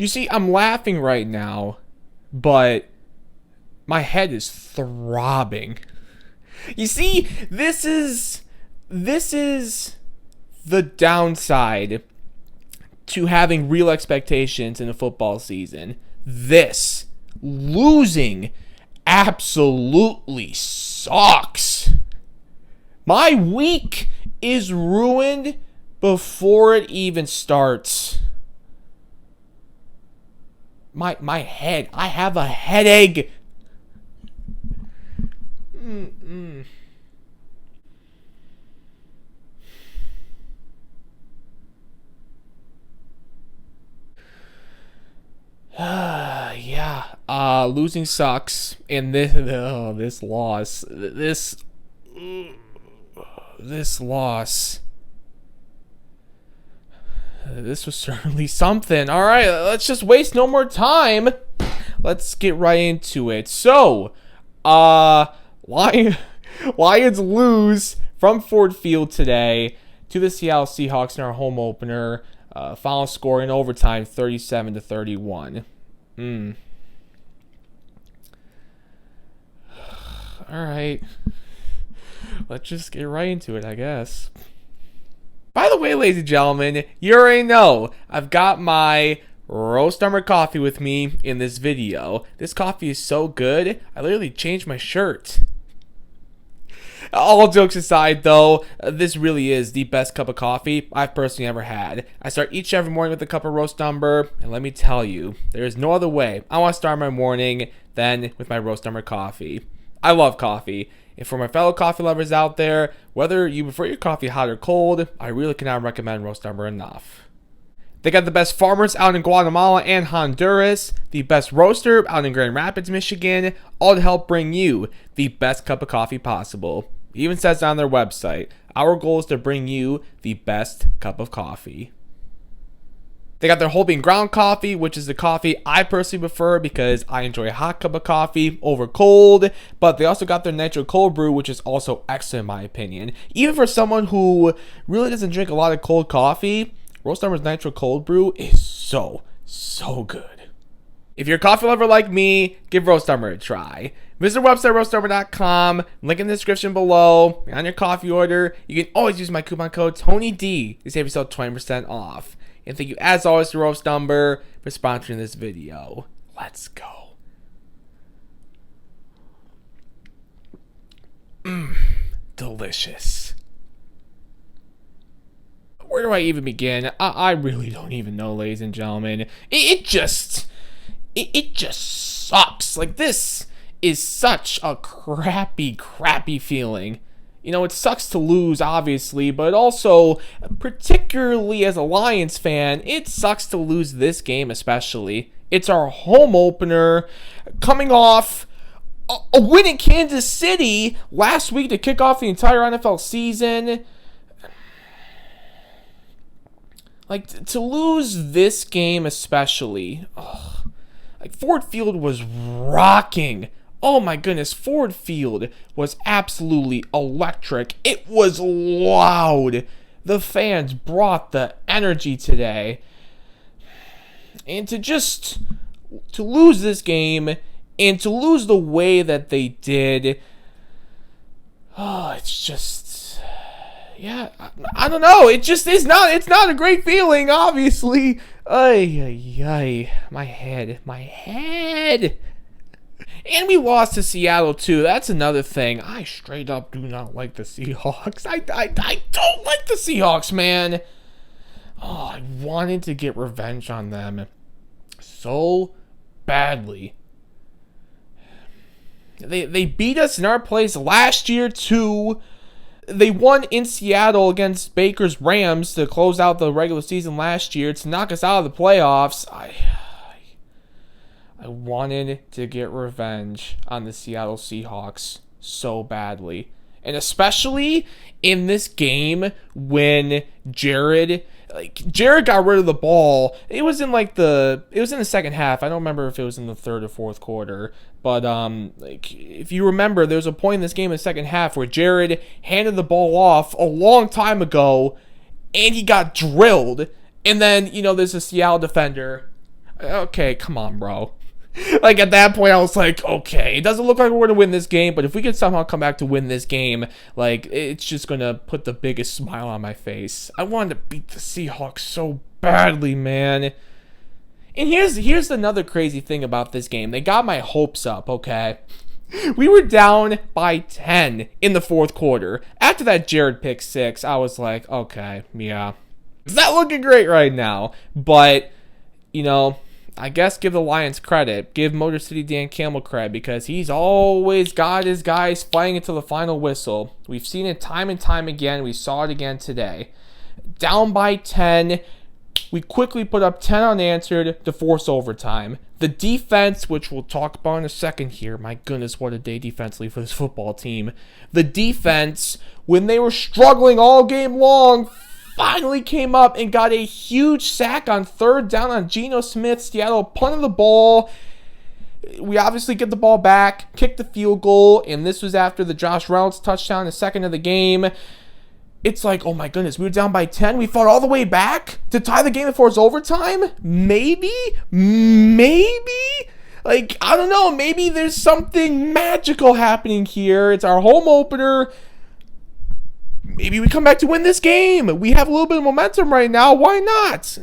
You see, I'm laughing right now, but my head is throbbing. You see, this is the downside to having real expectations in a football season. This losing absolutely sucks. My week is ruined before it even starts. My head. I have a headache. Losing sucks, and this loss, this was certainly something. All right, let's just waste no more time. Let's get right into it. So, Lions lose from Ford Field today to the Seattle Seahawks in our home opener. Final score in overtime, 37-31. All right. Let's just get right into it, I guess. By the way, ladies and gentlemen, you already know I've got my roast umber coffee with me in this video. This coffee is so good, I literally changed my shirt. All jokes aside, though, this really is the best cup of coffee I've personally ever had. I start each and every morning with a cup of roast umber, and let me tell you, there is no other way I want to start my morning than with my roast umber coffee. I love coffee, and for my fellow coffee lovers out there, whether you prefer your coffee hot or cold, I really cannot recommend roast umber enough. They got the best farmers out in Guatemala and Honduras, the best roaster out in Grand Rapids, Michigan, all to help bring you the best cup of coffee possible. It even says on their website, our goal is to bring you the best cup of coffee. They got their whole bean ground coffee, which is the coffee I personally prefer because I enjoy a hot cup of coffee over cold. But they also got their nitro cold brew, which is also excellent in my opinion. Even for someone who really doesn't drink a lot of cold coffee, Roast Umber's nitro cold brew is so good. If you're a coffee lover like me, give Roast Umber a try. Visit our website, roastumber.com. Link in the description below. On your coffee order, you can always use my coupon code TonyD to save yourself 20% off. And thank you, as always, to Roast Umber for sponsoring this video. Let's go. Delicious. Where do I even begin? I really don't even know, ladies and gentlemen. It just sucks. Like, this is such a crappy feeling. You know, it sucks to lose, obviously, but also, particularly as a Lions fan, it sucks to lose this game especially. It's our home opener, coming off a win in Kansas City last week to kick off the entire NFL season. Like, to lose this game especially, like, Ford Field was rocking. Oh my goodness, Ford Field was absolutely electric. It was loud. The fans brought the energy today. And to lose this game and to lose the way that they did, it's just, yeah, I don't know. It just is not, it's not a great feeling, obviously. My head. And we lost to Seattle, too. That's another thing. I straight up do not like the Seahawks. I don't like the Seahawks, man. Oh, I wanted to get revenge on them so badly. They beat us in our place last year, too. They won in Seattle against Baker's Rams to close out the regular season last year to knock us out of the playoffs. I wanted to get revenge on the Seattle Seahawks so badly. And especially in this game when Jared got rid of the ball. It was in the second half. I don't remember if it was in the third or fourth quarter. But if you remember, there was a point in this game in the second half where Jared handed the ball off a long time ago and he got drilled. And then, there's a Seattle defender. Okay, come on, bro. Like, at that point, I was like, okay, it doesn't look like we're going to win this game, but if we can somehow come back to win this game, like, it's just going to put the biggest smile on my face. I wanted to beat the Seahawks so badly, man. And here's another crazy thing about this game. They got my hopes up, okay? We were down by 10 in the fourth quarter. After that Jared pick six, I was like, okay, yeah. It's not looking great right now, but, you know, I guess give the Lions credit. Give Motor City Dan Campbell credit because he's always got his guys fighting until the final whistle. We've seen it time and time again. We saw it again today. Down by 10, we quickly put up 10 unanswered to force overtime. The defense, which we'll talk about in a second here, my goodness, what a day defensively for this football team. The defense, when they were struggling all game long, finally came up and got a huge sack on third down on Geno Smith. Seattle punted the ball. We obviously get the ball back, kick the field goal, and this was after the Josh Reynolds touchdown, the second of the game. It's like, oh my goodness, we were down by 10. We fought all the way back to tie the game before it's overtime? Maybe? Like, I don't know. Maybe there's something magical happening here. It's our home opener. Maybe we come back to win this game. We have a little bit of momentum right now. Why not?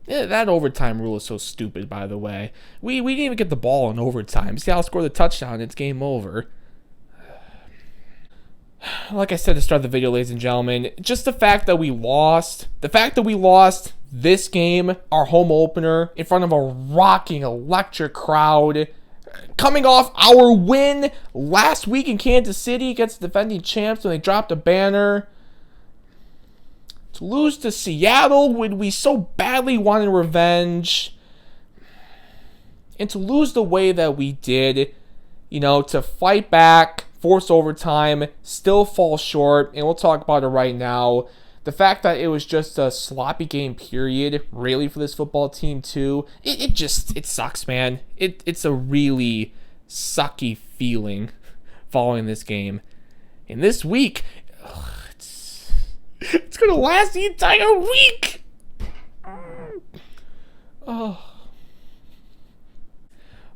Yeah, that overtime rule is so stupid, by the way. We didn't even get the ball in overtime. Seattle scored the touchdown. It's game over. Like I said at the start of the video, ladies and gentlemen, just the fact that we lost this game, our home opener, in front of a rocking, electric crowd, coming off our win last week in Kansas City against the defending champs when they dropped a banner, to lose to Seattle when we so badly wanted revenge, and to lose the way that we did, you know, to fight back, force overtime, still fall short, and we'll talk about it right now. The fact that it was just a sloppy game period, really, for this football team, too, it sucks, man. It's a really sucky feeling following this game. And this week, it's going to last the entire week! Oh.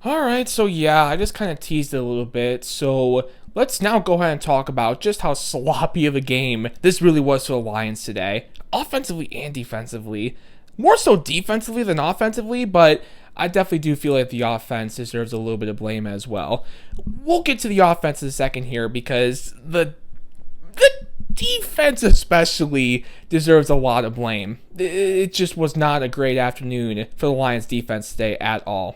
Alright, so yeah, I just kind of teased it a little bit, so let's now go ahead and talk about just how sloppy of a game this really was for the Lions today. Offensively and defensively. More so defensively than offensively, but I definitely do feel like the offense deserves a little bit of blame as well. We'll get to the offense in a second here because the defense especially deserves a lot of blame. It just was not a great afternoon for the Lions defense today at all.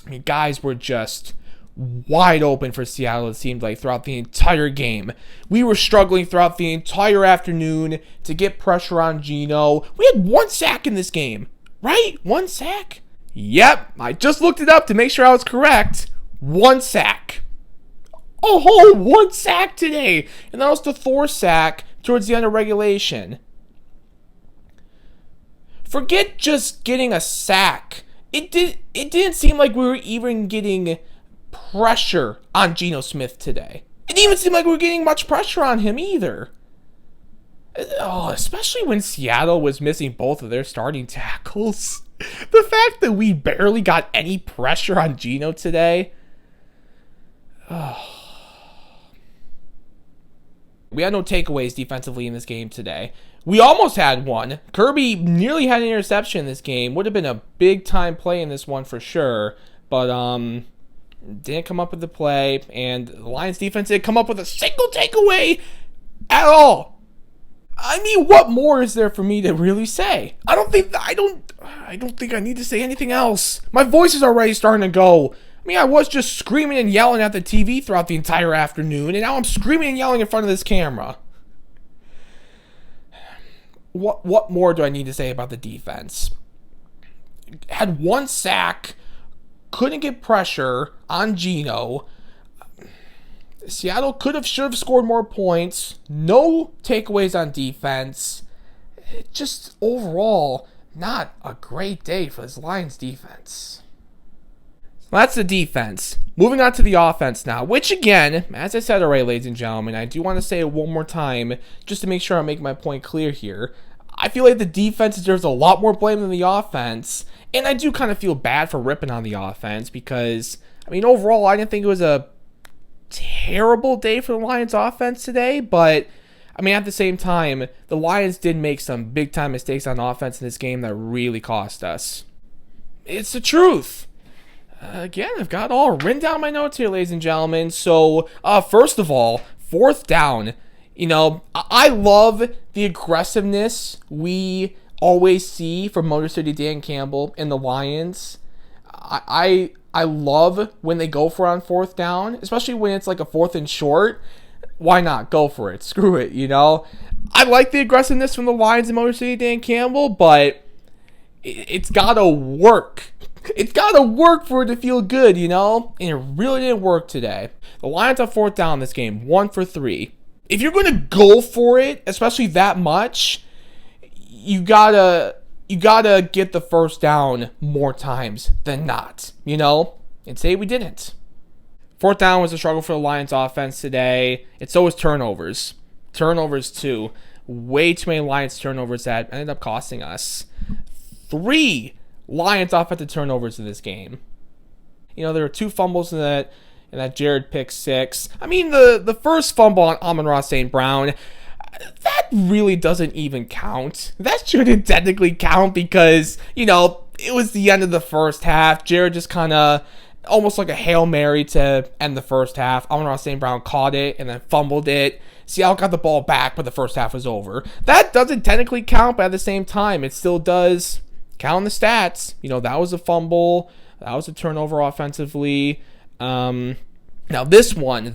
I mean, guys were just wide open for Seattle, it seemed like, throughout the entire game. We were struggling throughout the entire afternoon to get pressure on Geno. We had one sack in this game, right? One sack? Yep, I just looked it up to make sure I was correct. One sack. Oh, one sack today. And that was the Thor sack towards the end of regulation. Forget just getting a sack. It didn't seem like we were even getting pressure on Geno Smith today. It didn't even seem like we were getting much pressure on him either. Oh, especially when Seattle was missing both of their starting tackles. The fact that we barely got any pressure on Geno today. Oh. We had no takeaways defensively in this game today. We almost had one. Kirby nearly had an interception in this game. Would have been a big time play in this one for sure. But didn't come up with the play. And the Lions defense didn't come up with a single takeaway at all. I mean, what more is there for me to really say? I don't think I need to say anything else. My voice is already starting to go. I mean, I was just screaming and yelling at the TV throughout the entire afternoon, and now I'm screaming and yelling in front of this camera. What more do I need to say about the defense? Had one sack, couldn't get pressure on Geno. Seattle should have scored more points. No takeaways on defense. Just overall, not a great day for this Lions defense. Well, that's the defense. Moving on to the offense now, which again, as I said already, ladies and gentlemen, I do want to say it one more time just to make sure I make my point clear here. I feel like the defense deserves a lot more blame than the offense. And I do kind of feel bad for ripping on the offense because, I mean, overall, I didn't think it was a terrible day for the Lions offense today. But, I mean, at the same time, the Lions did make some big-time mistakes on offense in this game that really cost us. It's the truth. Again, I've got it all written down in my notes here, ladies and gentlemen. So, first of all, fourth down. You know, I love the aggressiveness we always see from Motor City Dan Campbell and the Lions. I love when they go for it on fourth down, especially when it's like a 4th and short. Why not? Go for it. Screw it, you know? I like the aggressiveness from the Lions and Motor City Dan Campbell, but it's got to work. It's got to work for it to feel good, you know? And it really didn't work today. The Lions on fourth down this game, 1 for 3. If you're going to go for it, especially that much, you gotta get the first down more times than not, you know? And today we didn't. Fourth down was a struggle for the Lions offense today. And so was turnovers. Turnovers too. Way too many Lions turnovers that ended up costing us. 3 Lions offensive turnovers in this game. You know, there were 2 fumbles in that Jared pick 6. I mean, the first fumble on Amon-Ra St. Brown, that really doesn't even count. That shouldn't technically count because, you know, it was the end of the first half. Jared just kind of, almost like a Hail Mary to end the first half. Amon-Ra St. Brown caught it and then fumbled it. Seattle got the ball back, but the first half was over. That doesn't technically count, but at the same time, it still does count in the stats. You know, that was a fumble. That was a turnover offensively. Now this one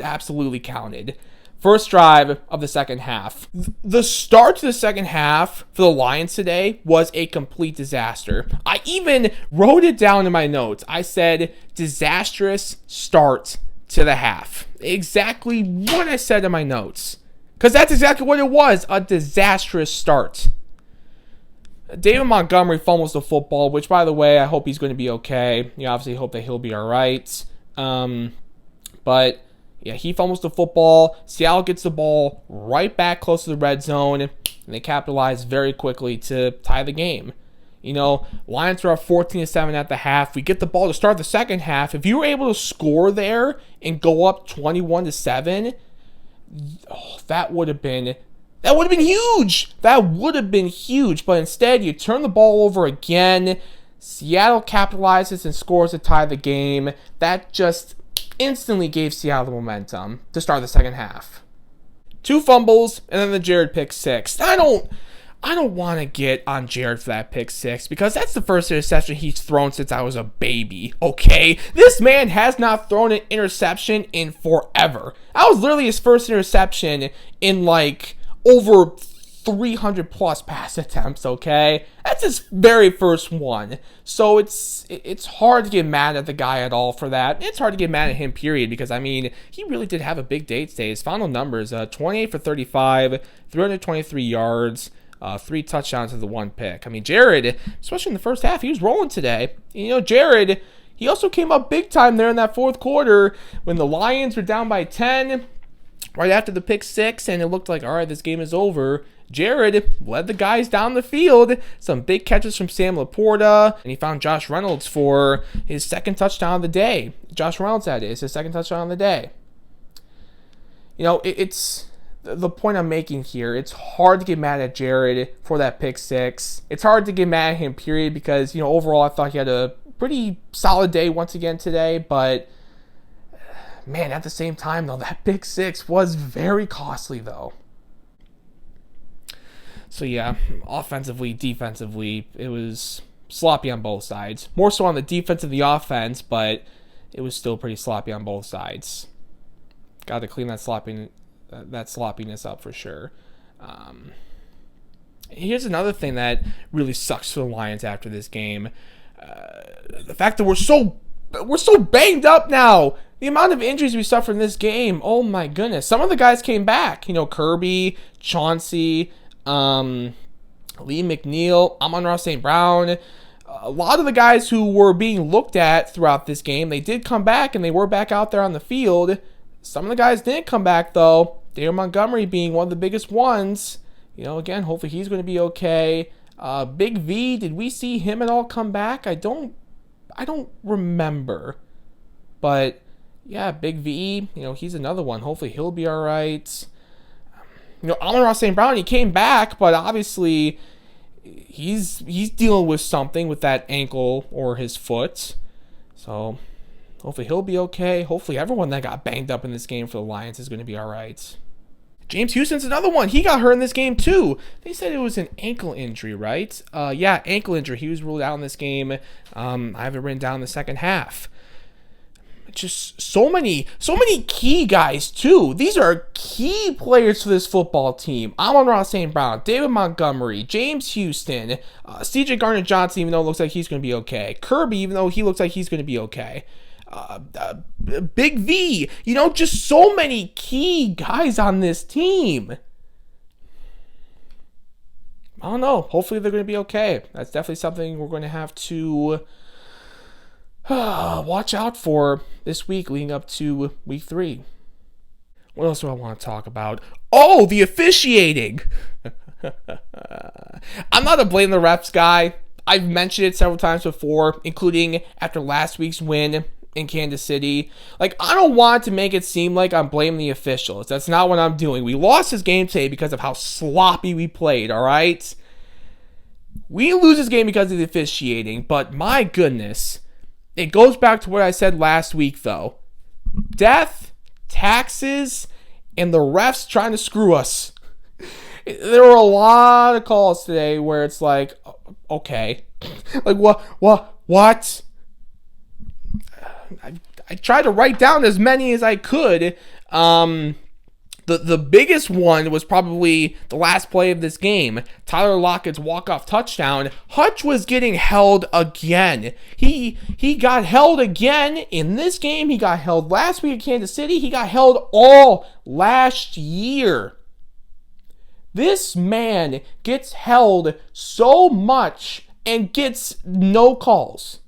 absolutely counted. First drive of the second half. The start to the second half for the Lions today was a complete disaster. I even wrote it down in my notes. I said, disastrous start to the half. Exactly what I said in my notes. Because that's exactly what it was, a disastrous start. David Montgomery fumbles the football, which, by the way, I hope he's going to be okay. You obviously hope that he'll be all right. But, yeah, he fumbles the football. Seattle gets the ball right back close to the red zone, and they capitalize very quickly to tie the game. You know, Lions are up 14-7 at the half. We get the ball to start the second half. If you were able to score there and go up 21-7, that would have been huge. That would have been huge. But instead, you turn the ball over again. Seattle capitalizes and scores to tie the game. That just instantly gave Seattle the momentum to start the second half. 2 fumbles and then the Jared pick 6. I don't want to get on Jared for that pick 6 because that's the first interception he's thrown since I was a baby, okay? This man has not thrown an interception in forever. That was literally his first interception in like over 300 plus pass attempts, okay? That's his very first one. So it's hard to get mad at the guy at all for that. It's hard to get mad at him, period, because, I mean, he really did have a big day today. His final numbers, 28 for 35, 323 yards, 3 touchdowns to the 1 pick. I mean, Jared, especially in the first half, he was rolling today. You know, Jared, he also came up big time there in that fourth quarter when the Lions were down by 10 right after the pick 6, and it looked like, all right, this game is over. Jared led the guys down the field. Some big catches from Sam Laporta, and he found Josh Reynolds for his second touchdown of the day. Josh Reynolds, that is, his second touchdown of the day. You know, it's the point I'm making here. It's hard to get mad at Jared for that pick 6. It's hard to get mad at him, period, because, you know, overall I thought he had a pretty solid day once again today, but man, at the same time, though, that pick 6 was very costly, though. So, yeah, offensively, defensively, it was sloppy on both sides. More so on the defense and the offense, but it was still pretty sloppy on both sides. Got to clean that sloppiness up for sure. Here's another thing that really sucks for the Lions after this game. The fact that we're so banged up now. The amount of injuries we suffered in this game, oh my goodness. Some of the guys came back. You know, Kirby, Chauncey, Lee McNeil, Amon-Ra St. Brown. A lot of the guys who were being looked at throughout this game, they did come back and they were back out there on the field. Some of the guys didn't come back though. David Montgomery being one of the biggest ones. Again, hopefully he's going to be okay. Big V, did we see him at all come back? I don't remember. But yeah, Big V, he's another one. Hopefully he'll be all right. Amon-Ra St. Brown, he came back, but obviously he's dealing with something with that ankle or his foot. So hopefully he'll be okay. Hopefully everyone that got banged up in this game for the Lions is going to be all right. James Houston's another one. He got hurt in this game too. They said it was an ankle injury, right? Yeah, ankle injury. He was ruled out in this game. I have it written down in the second half. Just so many key guys too. These are key players for this football team. Amon-Ra St. Brown, David Montgomery, James Houston, CJ Gardner-Johnson, even though it looks like he's going to be okay. Kirby, even though he looks like he's going to be okay. Big V, just so many key guys on this team. I don't know. Hopefully they're going to be okay. That's definitely something we're going to have to watch out for this week leading up to week 3. What else do I want to talk about? Oh, the officiating. I'm not a blame the refs guy. I've mentioned it several times before, including after last week's win in Kansas City. I don't want to make it seem like I'm blaming the officials. That's not what I'm doing. We lost this game today because of how sloppy we played, all right? We lose this game because of the officiating, but my goodness, it goes back to what I said last week, though. Death, taxes, and the refs trying to screw us. There were a lot of calls today where it's like, okay. What? I tried to write down as many as I could. The biggest one was probably the last play of this game. Tyler Lockett's walk-off touchdown. Hutch was getting held again. He got held again in this game. He got held last week at Kansas City. He got held all last year. This man gets held so much and gets no calls.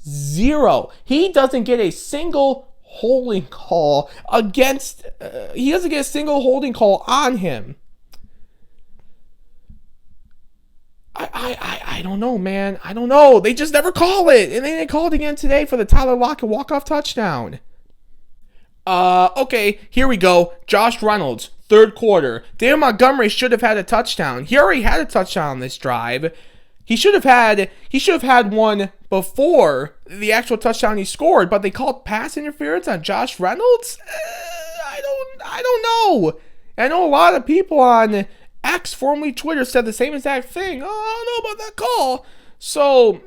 0. He doesn't get a single holding call against he doesn't get a single holding call on him. I don't know, man. I don't know. They just never call it. And they called again today for the Tyler Lockett walk-off touchdown. Okay, here we go. Josh Reynolds, third quarter. David Montgomery should have had a touchdown. He already had a touchdown on this drive. He should have had one before the actual touchdown he scored, but they called pass interference on Josh Reynolds? I don't know. I know a lot of people on X, formerly Twitter, said the same exact thing. Oh, I don't know about that call. So,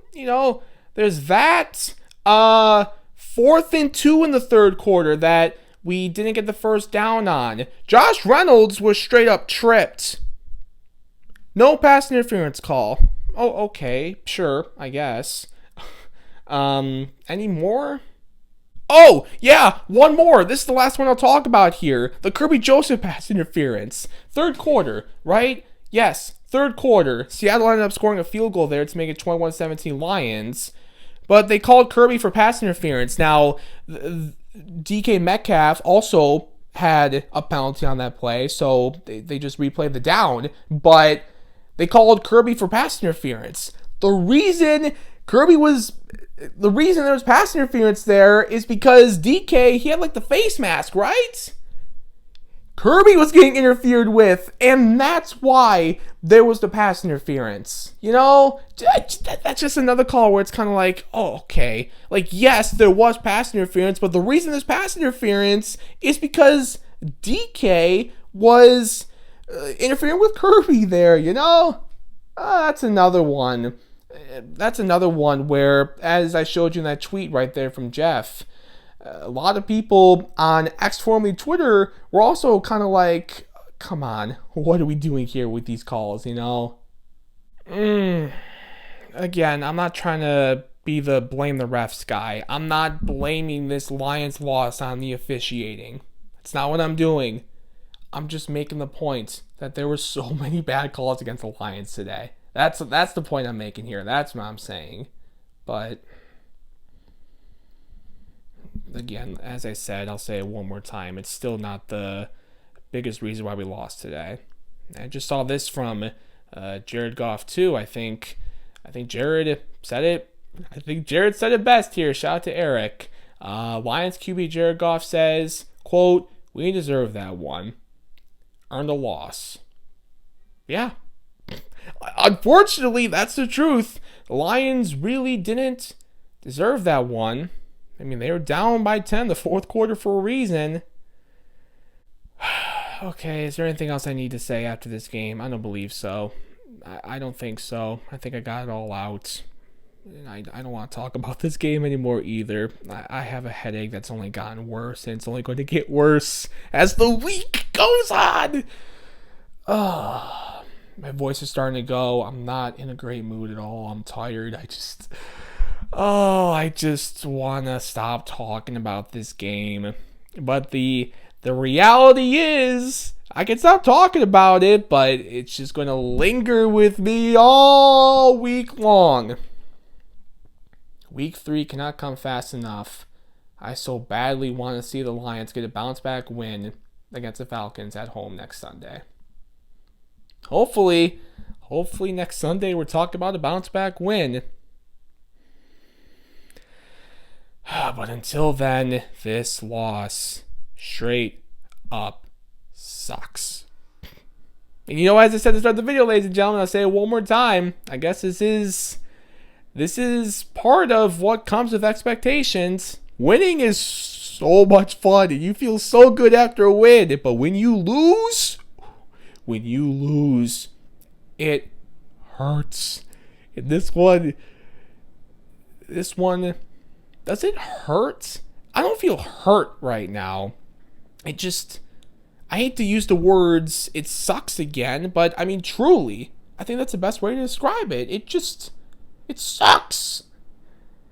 there's that. 4th and 2 in the third quarter that we didn't get the first down on. Josh Reynolds was straight up tripped. No pass interference call. Oh, okay, sure, I guess. Any more? Oh, yeah, one more. This is the last one I'll talk about here. The Kirby Joseph pass interference. Third quarter, right? Yes, third quarter. Seattle ended up scoring a field goal there to make it 21-17 Lions. But they called Kirby for pass interference. Now, DK Metcalf also had a penalty on that play, so they just replayed the down. But they called Kirby for pass interference. The reason there was pass interference there is because DK, he had the face mask, right? Kirby was getting interfered with, and that's why there was the pass interference. That's just another call where it's kind of like, oh, okay. Yes, there was pass interference, but the reason there's pass interference is because DK was interfering with Kirby there, That's another one. That's another one where, as I showed you in that tweet right there from Jeff, a lot of people on X, formerly Twitter, were also kind of like, come on, what are we doing here with these calls, Again, I'm not trying to be the blame the refs guy. I'm not blaming this Lions loss on the officiating. That's not what I'm doing. I'm just making the point that there were so many bad calls against the Lions today. That's the point I'm making here. That's what I'm saying. But again, as I said, I'll say it one more time. It's still not the biggest reason why we lost today. I just saw this from Jared Goff too. I think Jared said it. I think Jared said it best here. Shout out to Eric. Lions QB Jared Goff says, quote, "We deserve that one. Earned a loss." Yeah. Unfortunately, that's the truth. The Lions really didn't deserve that one. I mean, they were down by 10 the fourth quarter for a reason. Okay, is there anything else I need to say after this game? I don't believe so. I don't think so. I think I got it all out. And I don't want to talk about this game anymore either. I have a headache that's only gotten worse, and it's only going to get worse as the week goes on. My voice is starting to go. I'm not in a great mood at all. I'm tired. I just want to stop talking about this game. But the reality is, I can stop talking about it, but it's just going to linger with me all week long. Week 3 cannot come fast enough. I so badly want to see the Lions get a bounce-back win against the Falcons at home next Sunday. Hopefully next Sunday we're talking about a bounce-back win. But until then, this loss straight up sucks. And you know, as I said at the start of the video, ladies and gentlemen, I'll say it one more time. I guess this is part of what comes with expectations. Winning is so much fun, and you feel so good after a win. But when you lose, it hurts. And this one, does it hurt? I don't feel hurt right now. I hate to use the words, it sucks again, but I mean, truly, I think that's the best way to describe it. It sucks.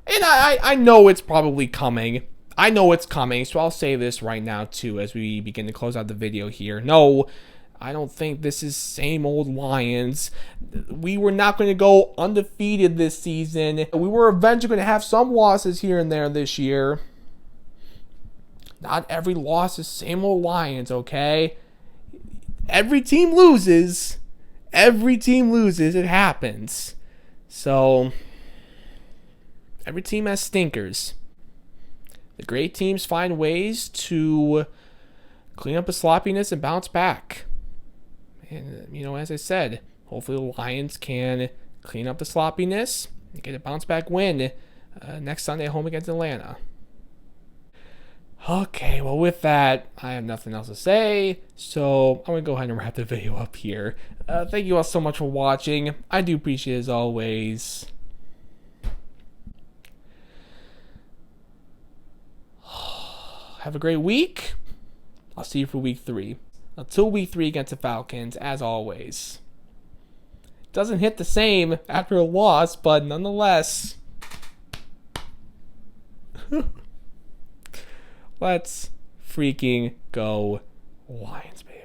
And I know it's probably coming. I know it's coming, so I'll say this right now, too, as we begin to close out the video here. No, I don't think this is same old Lions. We were not going to go undefeated this season. We were eventually going to have some losses here and there this year. Not every loss is same old Lions, okay? Every team loses. It happens. So, every team has stinkers. The great teams find ways to clean up the sloppiness and bounce back. And, you know, as I said, hopefully the Lions can clean up the sloppiness and get a bounce back win next Sunday at home against Atlanta. Okay, well, with that, I have nothing else to say, so I'm going to go ahead and wrap the video up here. Thank you all so much for watching. I do appreciate it as always. Have a great week. I'll see you for week 3. Until week 3 against the Falcons, as always. Doesn't hit the same after a loss, but nonetheless. Let's freaking go Lions, baby.